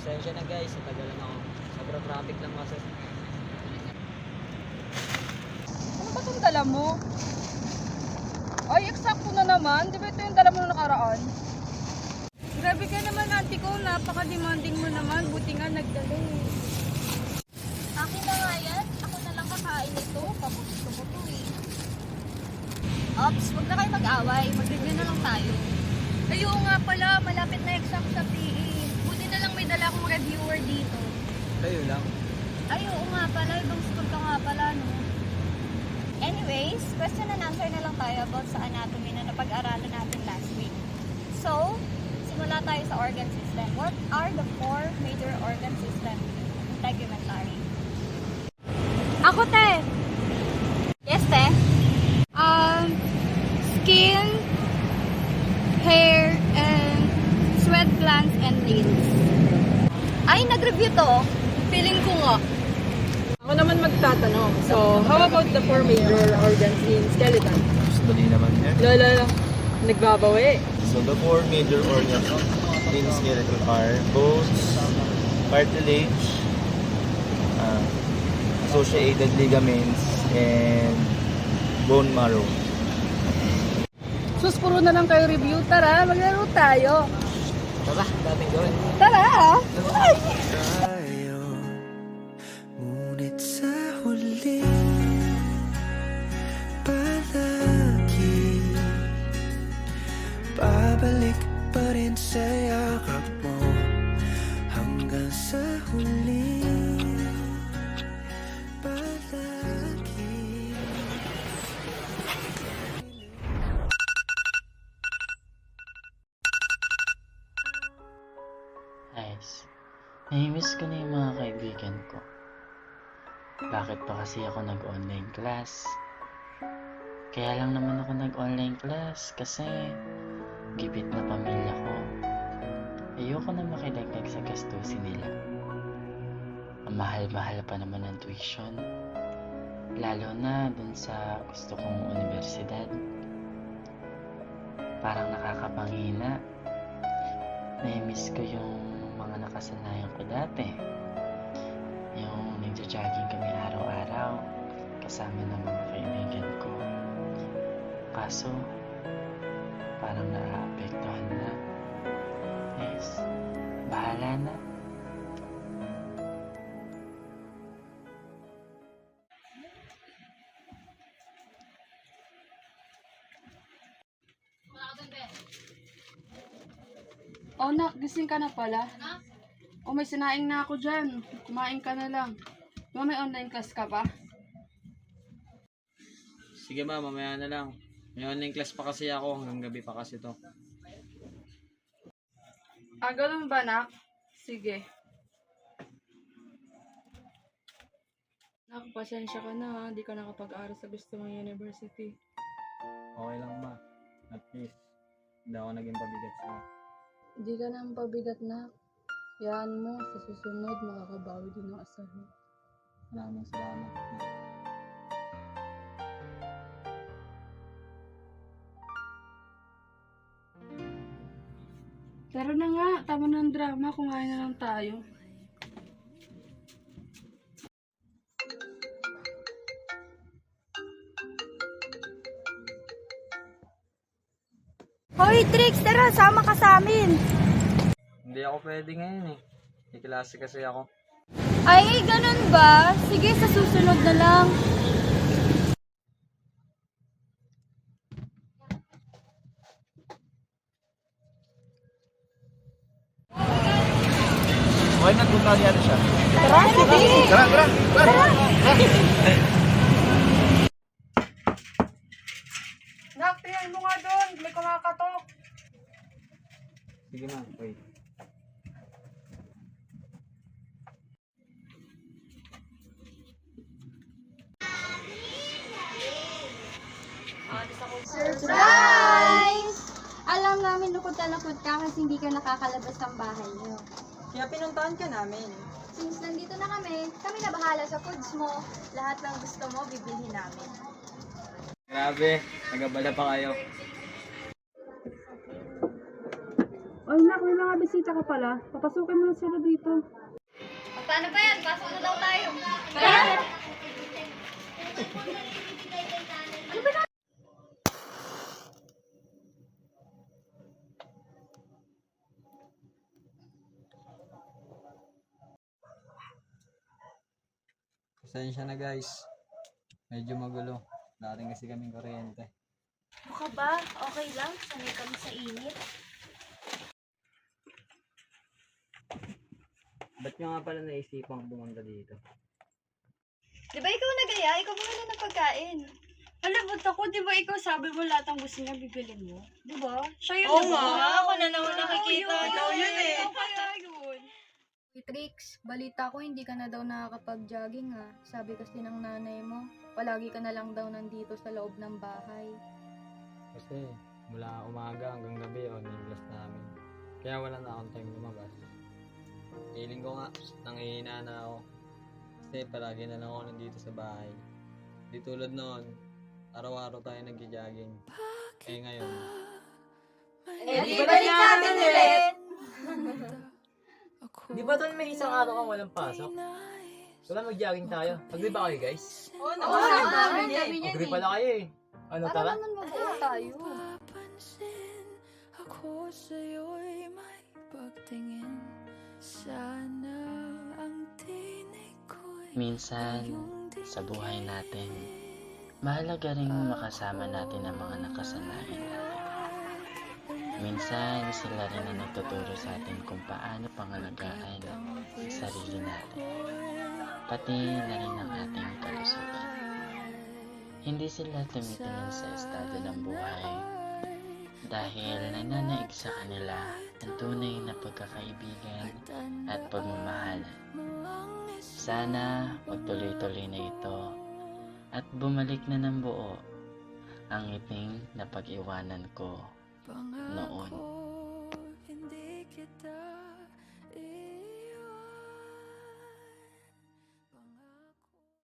Pasensya na guys, natagalan ako. Sobrang traffic lang kasi. Ano ba itong dala mo? Ay, eksakto na naman. Di ba ito yung dala mo na nakaraan? Grabe ka naman, auntie ko. Napaka-demanding mo naman. Buti nga nagdala eh. Akin na nga yan. Ako na lang kakain ito. Pagusto ko to eh. Ops, huwag na kayo mag-away. Mag-review na lang tayo. Ayaw nga pala, malapit na exam sa PE. Buti na lang may dala akong reviewer dito. Kayo lang. Ay, oo nga pala. Ibang school ka nga pala, no? Anyways, question and answer na lang tayo about sa anatomy na napag-aralan natin last week. So, simula tayo sa organ system. What are the 4 major organ system integumentary? Ako, te. Yes, te? Skin, hair, and sweat glands and nails. Ay, nag-review to. Feeling ko nga. Ako naman magtatanong. So, how about the 4 major organs in skeleton? Dali naman yan. Lala, nagbabawi. So the 4 major organs in skeleton are bones, cartilage, associated ligaments, and bone marrow. Sus, puro na lang kayo review. Tara, maglaro tayo. Tara, dating gawin. Tara! Ay! tayo, ngunit sa huli palagi babalik pa rin sa yakap mo hanggang sa huli palagi. Guys, nai-miss ko na yung mga kaibigan ko. Bakit pa kasi ako nag-online class? Kaya lang naman ako nag-online class kasi gibit na pamilya ko. Ayoko na makidagdag sa gastusin nila. Ang mahal-mahal pa naman ng tuition. Lalo na dun sa gusto kong universidad. Parang nakakapanghina. Nai-miss ko yung mga nakasanayan ko dati. Yung nagja-jogging kami araw-araw kasama ng mga kaibigan ko. Kaso, parang naaapektuhan na. Yes, bahala na. Oh, nak, gising ka na pala. Oh, may sinaing na ako dyan. Kumain ka na lang. Diba may online class ka pa? Sige ma, mamaya na lang. May online class pa kasi ako, hanggang gabi pa kasi to. Ah, ganun ba, nak? Sige. Nak, pasensya ka na ha. Di ka nakapag-aral sa gusto mong university. Okay lang ma. At least, hindi ako naging pabigat sa'yo. Di ka nang pabigat, nak. Yan mo, sa susunod, makakabawi din ang asal mo. Maraming salamat. Ma. Tara na nga, tama ng drama, kumain na lang tayo. Hoy, Trix! Tara, sama ka sa amin! Hindi ako pwede ngayon eh. May klase kasi ako. Ay, ganun ba? Sige, sa susunod na lang. Okay, nagpunta niya siya. Tara, sige! Tara! Nak, tingnan mo nga doon, may kumakatok. Sige ma, wait. Surprise! Alam namin lukod na lukod ka kasi hindi ka nakakalabas ng bahay niyo. Kaya pinuntahan ka namin. Since nandito na kami na bahala sa foods mo. Lahat ng gusto mo, bibilhin namin. Grabe, nagabala pa kayo. Ay, nak, may mga bisita ka pala. Papasukin mo na sila dito. Paano ba yan? Pasok na daw tayo. Pasensya na guys. Medyo magulo. Dating kasi kaming kuryente. Mukha ba? Okay lang? Sanay kami sa init. Ba't nyo nga pala naisipang pumunta dito? Di ba ikaw nagaya? Ikaw bumili ng pagkain. Alabot ako, di ba ikaw sabi mo lahat ng gusto niya bibilin mo? Di ba? Siya yun, Oo di ba? nga, ako na naman nakikita. Ikaw yun eh. Ikaw kaya yun. Trix, balita ko hindi ka na daw nakakapag-jogging ha. Sabi kasi ng nanay mo, palagi ka na lang daw nandito sa loob ng bahay. Kasi mula umaga hanggang gabi online class namin. Kaya wala na akong time lumabas. Feeling ko nga, nangihina na ako. Kasi palagi na lang ako nandito sa bahay. Di tulad noon, araw-araw tayo nag-jogging. Eh ngayon, Di balik natin ulit. Di ba doon may isang araw kang walang pasok? Wala mag-jogging tayo. Agree ba kayo guys? Oo, Oo, naman yan. Agree pala kayo eh. Ano Para tara? naman mabuo tayo. Papansin ako sa'yo'y may pagtingin. Sana ang tinig ko'y Minsan, sa buhay natin, mahalaga rin makasama natin ang mga nakasanayan natin. Minsan, sila rin ang nagtuturo sa atin kung paano pangalagaan ang sarili natin, pati na rin ang ating kalusugan. Hindi sila tumitingin sa estado ng buhay dahil nananaig sa kanila ang tunay na pagkakaibigan at pagmamahalan. Sana magtuloy-tuloy na ito at bumalik na ng buo ang ngiting na pag-iwanan ko noon. hindi kita